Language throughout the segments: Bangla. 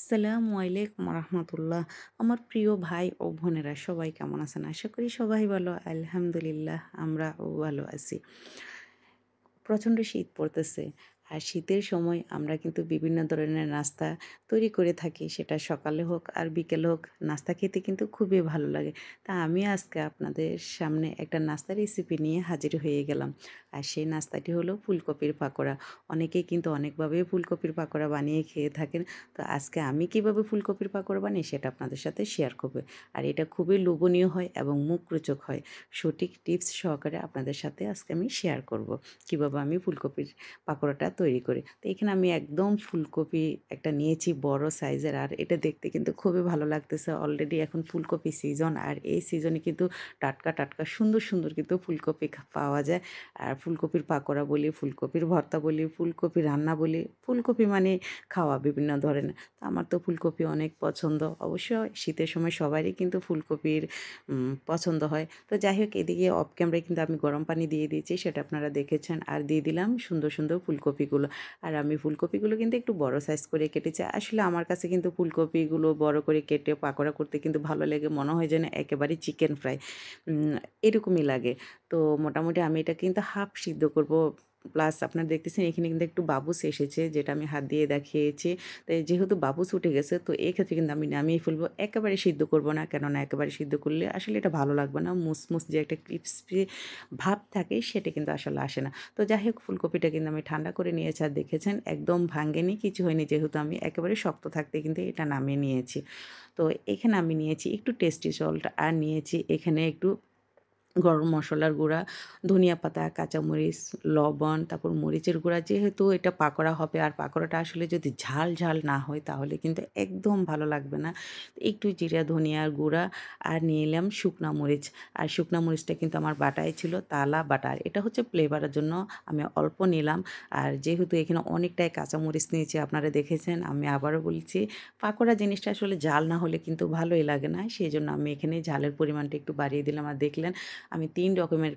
আসসালামু আলাইকুম রহমতুল্লাহ। আমার প্রিয় ভাই ও বোনেরা সবাই কেমন আছেন? আশা করি সবাই ভালো। আলহামদুলিল্লাহ আমরাও ভালো আছি। প্রচণ্ড শীত পড়তেছে। আর শীতের সময় আমরা কিন্তু বিভিন্ন ধরনের নাস্তা তৈরি করে থাকি। সেটা সকালে হোক আর বিকেলে হোক, নাস্তা খেতে কিন্তু খুবই ভালো লাগে। তা আমি আজকে আপনাদের সামনে একটা নাস্তার রেসিপি নিয়ে হাজির হয়ে গেলাম। আর সেই নাস্তাটি হলো ফুলকপির পাকোড়া। অনেকেই কিন্তু অনেকভাবে ফুলকপির পাকোড়া বানিয়ে খেয়ে থাকেন। তো আজকে আমি কিভাবে ফুলকপির পাকোড়া বানাই সেটা আপনাদের সাথে শেয়ার করব। আর এটা খুবই লোভনীয় হয় এবং মুখরোচক হয়। সঠিক টিপস সহকারে আপনাদের সাথে আজকে আমি শেয়ার করব। কিভাবে আমি ফুলকপির পাকোড়াটা তৈরি করি। তো এখানে আমি একদম ফুলকপি একটা নিয়েছি বড় সাইজের, আর এটা দেখতে কিন্তু খুবই ভালো লাগতেছে। অলরেডি এখন ফুলকপি সিজন, আর এই সিজনে কিন্তু টাটকা, টাটকা সুন্দর, সুন্দর কিন্তু ফুলকপি পাওয়া যায়। আর ফুলকপির পাকোড়া বলি, ফুলকপির ভর্তা বলি, ফুলকপি রান্না বলি, ফুলকপি মানে খাওয়া বিভিন্ন ধরনের। তো আমার তো ফুলকপি অনেক পছন্দ। অবশ্য শীতের সময় সবারই কিন্তু ফুলকপির পছন্দ হয়। তো যাই হোক, এদিকে অফ ক্যামেরায় কিন্তু আমি গরম পানি দিয়ে দিয়েছি, সেটা আপনারা দেখেছেন। আর দিয়ে দিলাম সুন্দর, সুন্দর ফুলকপিগুলো। আর আমি ফুলকপিগুলো কিন্তু একটু বড় সাইজ করে কেটেছি। আসলে আমার কাছে কিন্তু ফুলকপিগুলো বড় করে কেটে পাকোড়া করতে কিন্তু ভালো লাগে। মনে হয় যেন একেবারে চিকেন ফ্রাই উম এরকমই লাগে। তো মোটামুটি আমি এটা কিন্তু হাফ সিদ্ধ করব। প্লাস আপনারা দেখতেছেন এখানে কিন্তু একটু বাবুস এসেছে, যেটা আমি হাত দিয়ে দেখিয়েছি। তো যেহেতু বাবুস উঠে গেছে, তো এক্ষেত্রে কিন্তু আমি নামিয়ে ফেলবো। একেবারে সিদ্ধ করব না, কেননা একেবারে সিদ্ধ করলে আসলে এটা ভালো লাগবে না। মুসমুস যে একটা ক্রিস্পি ভাব থাকে সেটা কিন্তু আসলে আসে না। তো যাই হোক, ফুলকপিটা কিন্তু আমি ঠান্ডা করে নিয়েছি, আর দেখেছেন একদম ভাঙেনি, কিছু হয়নি, যেহেতু আমি একেবারে শক্ত থাকতে কিন্তু এটা নামিয়ে নিয়েছি। তো এখানে আমি নিয়েছি একটু টেস্টি সল্ট, আর নিয়েছি এখানে একটু গরম মশলার গুঁড়া, ধনিয়া পাতা, কাঁচামরিচ, লবণ, তারপর মরিচের গুঁড়া। যেহেতু এটা পাকোড়া হবে, আর পাকোড়াটা আসলে যদি ঝাল, ঝাল না হয় তাহলে কিন্তু একদম ভালো লাগবে না। একটু জিরা ধনিয়ার গুঁড়া, আর নিয়ে এলাম শুকনা মরিচ। আর শুকনা মরিচটা কিন্তু আমার বাটাই ছিল, তালা বাটা। আর এটা হচ্ছে ফ্লেভারের জন্য আমি অল্প নিলাম। আর যেহেতু এখানে অনেকটাই কাঁচামরিচ নিয়েছি, আপনারা দেখেছেন, আমি আবারও বলছি, পাকোড়া জিনিসটা আসলে ঝাল না হলে কিন্তু ভালোই লাগে না। সেজন্য আমি এখানে ঝালের পরিমাণটা একটু বাড়িয়ে দিলাম। আর দেখলেন আমি ৩ রকমের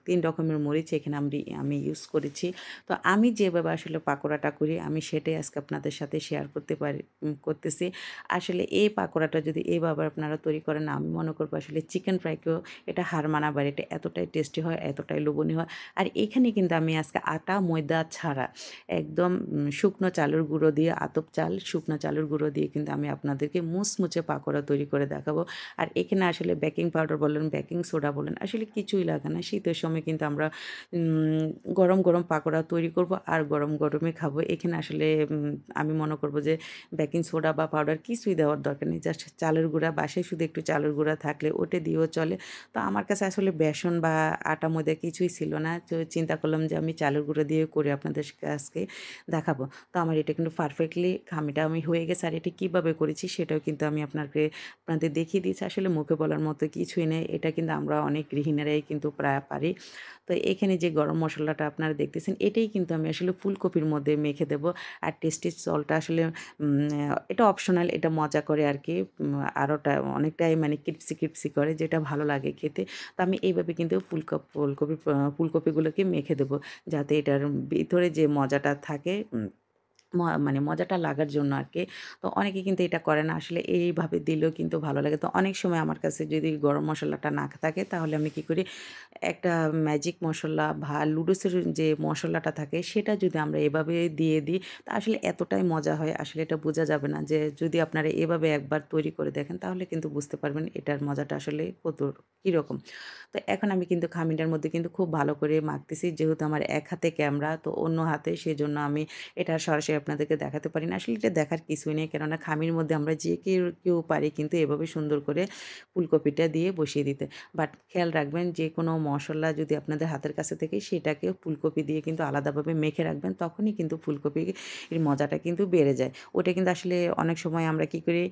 ৩ রকমের মরিচ এখানে আমি ইউজ করেছি। তো আমি যেভাবে আসলে পাকোড়াটা করি, আমি সেটাই আজকে আপনাদের সাথে শেয়ার করতেছি। আসলে এই পাকোড়াটা যদি এভাবে আপনারা তৈরি করেন, আমি মনে করব আসলে চিকেন ফ্রাইকেও এটা হার মানাবার। এটা এতটাই টেস্টি হয়, এতটাই লোভনীয় হয়। আর এখানে কিন্তু আমি আজকে আটা ময়দা ছাড়া একদম শুকনো চালের গুঁড়ো দিয়ে, আতপ চাল, শুকনো চালের গুঁড়ো দিয়ে কিন্তু আমি আপনাদেরকে মুচমুচে পাকোড়া তৈরি করে দেখাবো। আর এখানে আসলে বেকিং পাউডার বলেন, বেকিং সোডা বলেন, আসলে কিছুই লাগে না। শীতের সময় কিন্তু আমরা গরম, গরম পাকোড়া তৈরি করব, আর গরম, গরমই খাবো। এখানে আসলে আমি মনে করব যে বেকিং সোডা বা পাউডার কিছুই দেওয়ার দরকার নেই। জাস্ট চালের গুঁড়া, বাসায় শুধু একটু চালের গুঁড়া থাকলে ওটা দিয়েও চলে। তো আমার কাছে আসলে বেসন বা আটা ময়দা কিছুই ছিল না। তো চিন্তা করলাম যে আমি চালের গুঁড়া দিয়ে করে আপনাদের আজকে দেখাবো। তো আমার এটা কিন্তু পারফেক্টলি খামিটা আমি হয়ে গেছে। আর এটা কীভাবে করেছি সেটাও কিন্তু আমি আপনাদের দেখিয়ে দিয়েছি। আসলে মুখে বলার মতো কিছুই নেই। এটা কিন্তু আমরা অনেক গৃহিণীরাই কিন্তু প্রায় পারি। তো এখানে যে গরম মসলাটা আপনারা দেখতেছেন, এটাই কিন্তু আমি আসলে ফুলকপির মধ্যে মেখে দেবো। আর টেস্টি সল্টটা আসলে এটা অপশনাল, এটা মজা করে আরকি। আরোটা অনেকটাই মানে ক্রিপসি, ক্রিপসি করে, যেটা ভালো লাগে খেতে। তো আমি এইভাবে কিন্তু ফুলকপিগুলোকে মেখে দেবো, যাতে এটার ভিতরে যে মজাটা থাকে, মানে মজাটা লাগার জন্য আরকি। তো অনেকে কিন্তু এটা করে না। আসলে এইভাবে দিলেও কিন্তু ভালো লাগে। তো অনেক সময় আমার কাছে যদি গরম মসলাটা না থাকে, তাহলে আমি কি করি, একটা ম্যাজিক মসলা বা লুডুসের যে মসলাটা থাকে সেটা যদি আমরা এভাবে দিয়ে দিই, তা আসলে এতটাই মজা হয়, আসলে এটা বোঝা যাবে না। যে যদি আপনারা এভাবে একবার তৈরি করে দেখেন, তাহলে কিন্তু বুঝতে পারবেন এটার মজাটা আসলে কীরকম। তো এখন আমি কিন্তু খামিটার মধ্যে কিন্তু খুব ভালো করে মাখতেছি। যেহেতু আমার এক হাতে ক্যামেরা, তো অন্য হাতে, সেজন্য আমি এটা সরাসরি আপনাদেরকে দেখাতে পারি না। আসলে এটা দেখার কিছুই নেই। কেননা খামির মধ্যে আমরা যে কেউ পারি কিন্তু এভাবে সুন্দর করে ফুলকপিটা দিয়ে বসিয়ে দিতে। বাট খেয়াল রাখবেন, যে কোনো মসলা যদি আপনাদের হাতের কাছে থাকে, সেটাকে ফুলকপি দিয়ে কিন্তু আলাদাভাবে মেখে রাখবেন। তখনই কিন্তু ফুলকপির মজাটা কিন্তু বেড়ে যায়। ওটা কিন্তু আসলে অনেক সময় আমরা কি করি,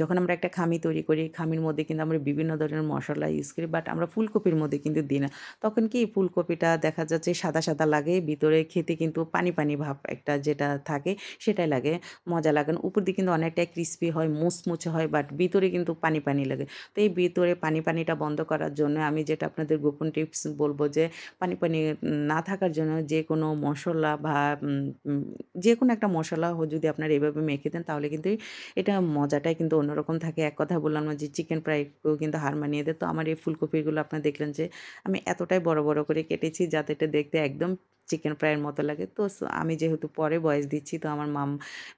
যখন আমরা একটা খামি তৈরি করি, খামির মধ্যে কিন্তু আমরা বিভিন্ন ধরনের মসলা ইউজ করি। বাট আমরা ফুলকপির মধ্যে কিন্তু দিই না। তখন কি ফুলকপিটা দেখা যাচ্ছে সাদা, সাদা লাগে, ভিতরে খেতে কিন্তু পানি, পানি ভাব একটা যেটা থাকে সেটাই লাগে, মজা লাগে না। উপর দিয়ে কিন্তু অনেকটাই ক্রিসপি হয়, মুচমুচে হয় বাট ভিতরে কিন্তু পানি, পানি লাগে। তো এই ভিতরে পানি, পানিটা বন্ধ করার জন্য আমি যেটা আপনাদের গোপন টিপস বলব যে পানি, পানি না থাকার জন্য যেকোনো মসলা বা উম উম যেকোনো একটা মসলা যদি আপনারা এভাবে মেখে দেন তাহলে কিন্তু এটা মজাটাই কিন্তু অন্যরকম থাকে। এক কথায় বললাম না যে চিকেন ফ্রাইকেও কিন্তু হার মানিয়ে দেয়। তো আমার এই ফুলকপিগুলো আপনারা দেখলেন যে আমি এতটাই বড়, বড় করে কেটেছি যাতে এটা দেখতে একদম চিকেন ফ্রাইয়ের মতো লাগে। তো আমি যেহেতু পরে ভয়েস দিচ্ছি তো আমার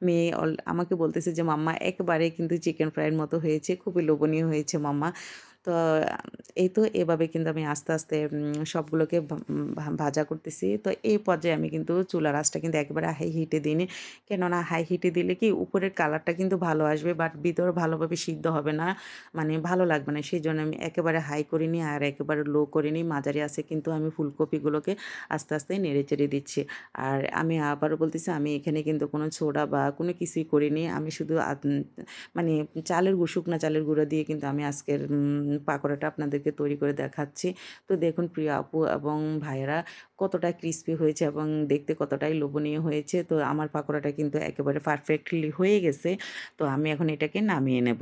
মেয়ে আমাকে বলতেছে যে, "মাম্মা একেবারে কিন্তু চিকেন ফ্রাইয়ের মতো হয়েছে। খুবই লোভনীয় হয়েছে মাম্মা।" তো এই তো এভাবে কিন্তু আমি আস্তে, আস্তে সবগুলোকে ভাজা করতেছি। তো এই পর্যায়ে আমি কিন্তু চুলার আঁচটা কিন্তু একেবারে হাই হিটে দিইনি। কেননা হাই হিটে দিলে কি উপরের কালারটা কিন্তু ভালো আসবে বাট ভিতরে ভালোভাবে সিদ্ধ হবে না। মানে ভালো লাগবে না। সেজন্য আমি একেবারে হাই করিনি আর একেবারে লো করিনি। মাঝারি আঁচে কিন্তু আমি ফুলকপিগুলোকে আস্তে, আস্তে নেড়েচেড়ে দিচ্ছি। আর আমি আবারও বলতেছি আমি এখানে কিন্তু কোনো সোডা বা কোনো কিছুই করিনি। আমি শুধু মানে শুকনা চালের গুঁড়া দিয়ে কিন্তু আমি আজকের পাকোড়াটা আপনাদেরকে তৈরি করে দেখাচ্ছি। তো দেখুন প্রিয় আপু এবং ভাইয়েরা কতটা ক্রিসপি হয়েছে এবং দেখতে কতটাই লোভনীয় হয়েছে। তো আমার পাকোড়াটা কিন্তু একেবারে পারফেক্টলি হয়ে গেছে। তো আমি এখন এটাকে নামিয়ে নেব।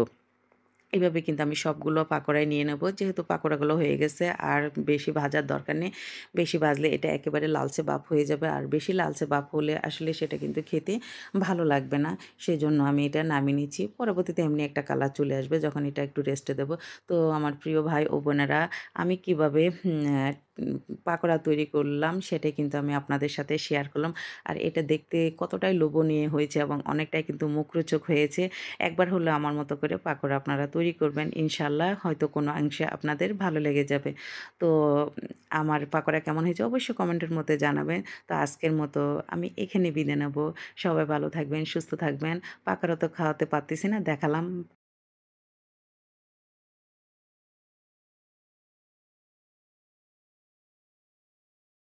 এভাবে কিন্তু আমি সবগুলো পাকোড়ায় নিয়ে নেব। যেহেতু পাকোড়াগুলো হয়ে গেছে আর বেশি ভাজার দরকার নেই। বেশি ভাজলে এটা একেবারে লালচে ভাব হয়ে যাবে। আর বেশি লালচে ভাব হলে আসলে সেটা কিন্তু খেতে ভালো লাগবে না। সেজন্য আমি এটা নামিয়ে নিচ্ছি। পরবর্তীতে এমনি একটা কালার চলে আসবে যখন এটা একটু রেস্টে দেব। তো আমার প্রিয় ভাই ও বোনেরা আমি কিভাবে পাকোড়া তৈরি করলাম সেটাই কিন্তু আমি আপনাদের সাথে শেয়ার করলাম। আর এটা দেখতে কতটাই লোভনীয় হয়েছে এবং অনেকটাই কিন্তু মুখরোচক হয়েছে। একবার হলেও আমার মতো করে পাকোড়া আপনারা তৈরি করবেন। ইনশাআল্লাহ হয়তো কোনো অংশে আপনাদের ভালো লেগে যাবে। তো আমার পাকোড়া কেমন হয়েছে অবশ্যই কমেন্টের মধ্যে জানাবেন। তো আজকের মতো আমি এখানে বিদায় নেব। সবাই ভালো থাকবেন, সুস্থ থাকবেন। পাকোড়া তো খাওয়াতে পারতেছি না, দেখালাম।